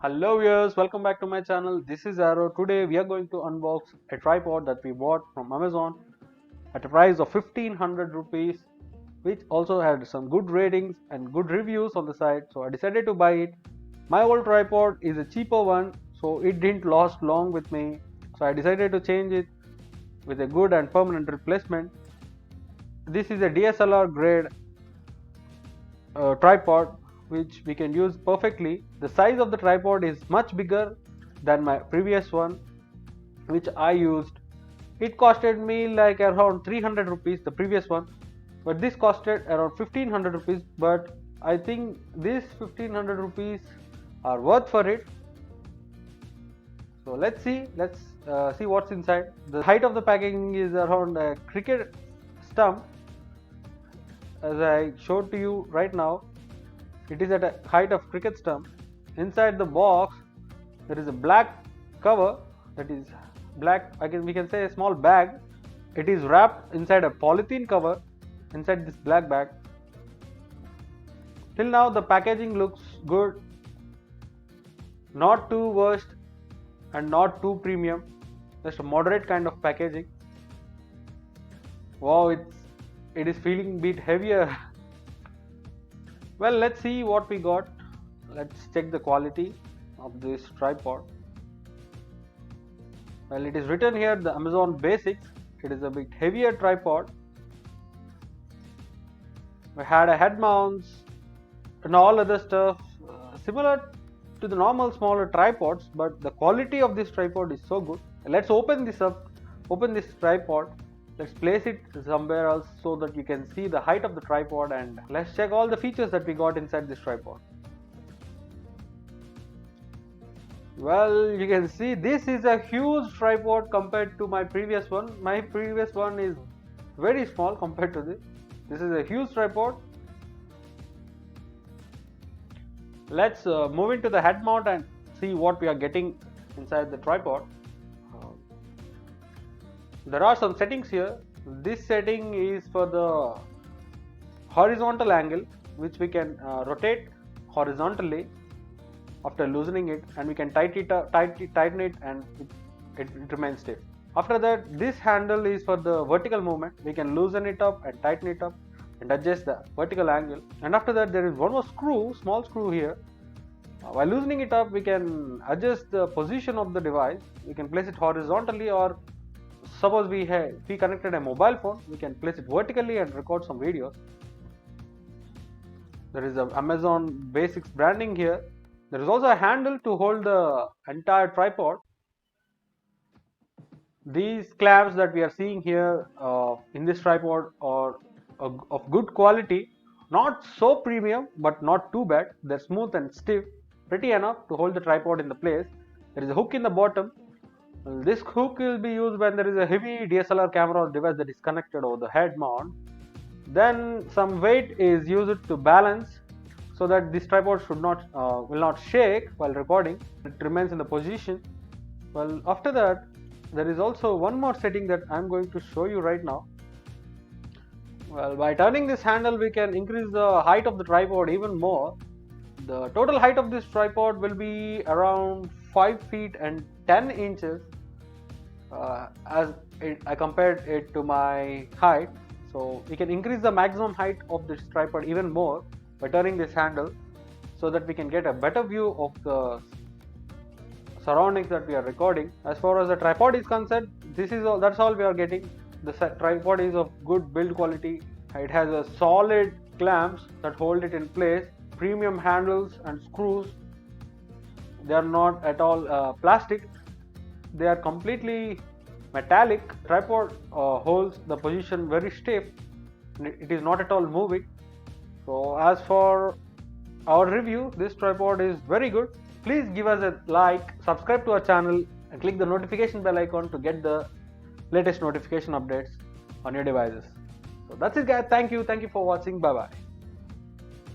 Hello viewers, welcome back to my channel. This is Arrow. Today we are going to unbox a tripod that we bought from Amazon at a price of 1500 rupees, which also had some good ratings and good reviews on the site. So I decided to buy it. My old tripod is a cheaper one, so it didn't last long with me. So I decided to change it with a good and permanent replacement. This is a DSLR grade tripod which we can use perfectly. The size of the tripod is much bigger than my previous one which I used. It costed me like around 300 rupees, the previous one, but this costed around 1500 rupees. But I think this 1500 rupees are worth for it. So let's see what's inside. The height of the packaging is around a cricket stump, as I showed to you right now. It is at a height of cricket stump. Inside the box there is a black cover, that is black, we can say a small bag. It is wrapped inside a polythene cover inside this black bag. Till now the packaging looks good, not too worst and not too premium, just a moderate kind of packaging. Wow, it is feeling a bit heavier. Well, let's see what we got. Let's check the quality of this tripod. Well, it is written here the Amazon Basics. It is a bit heavier tripod. We had a head mounts and all other stuff similar to the normal smaller tripods, but the quality of this tripod is so good. Let's open this tripod. Let's place it somewhere else so that you can see the height of the tripod, and let's check all the features that we got inside this tripod. Well, you can see this is a huge tripod compared to my previous one. My previous one is very small compared to this. This is a huge tripod. Let's move into the head mount and see what we are getting inside the tripod. There are some settings here. This setting is for the horizontal angle, which we can rotate horizontally after loosening it, and we can tighten it and it remains stiff. After that, this handle is for the vertical movement. We can loosen it up and tighten it up and adjust the vertical angle. And after that, there is one more screw, small screw here. While loosening it up, we can adjust the position of the device. We can place it horizontally, or suppose we connected a mobile phone, we can place it vertically and record some videos. There is a Amazon Basics branding here. There is also a handle to hold the entire tripod. These clamps that we are seeing here in this tripod are of good quality, not so premium but not too bad. They're smooth and stiff, pretty enough to hold the tripod in the place. There is a hook in the bottom. This hook will be used when there is a heavy DSLR camera or device that is connected over the head mount. Then some weight is used to balance so that this tripod will not shake while recording. It remains in the position. Well, after that, there is also one more setting that I am going to show you right now. Well, by turning this handle, we can increase the height of the tripod even more. The total height of this tripod will be around 5 feet and 10 inches I compared it to my height. So we can increase the maximum height of this tripod even more by turning this handle, so that we can get a better view of the surroundings that we are recording. As far as the tripod is concerned, that's all we are getting. The tripod is of good build quality. It has a solid clamps that hold it in place, premium handles and screws. They are not at all plastic. They are completely metallic. Tripod holds the position very stiff. It is not at all moving. So as for our review, this tripod is very good. Please give us a like, subscribe to our channel and click the notification bell icon to get the latest notification updates on your devices. So that's it guys. Thank you for watching. Bye bye.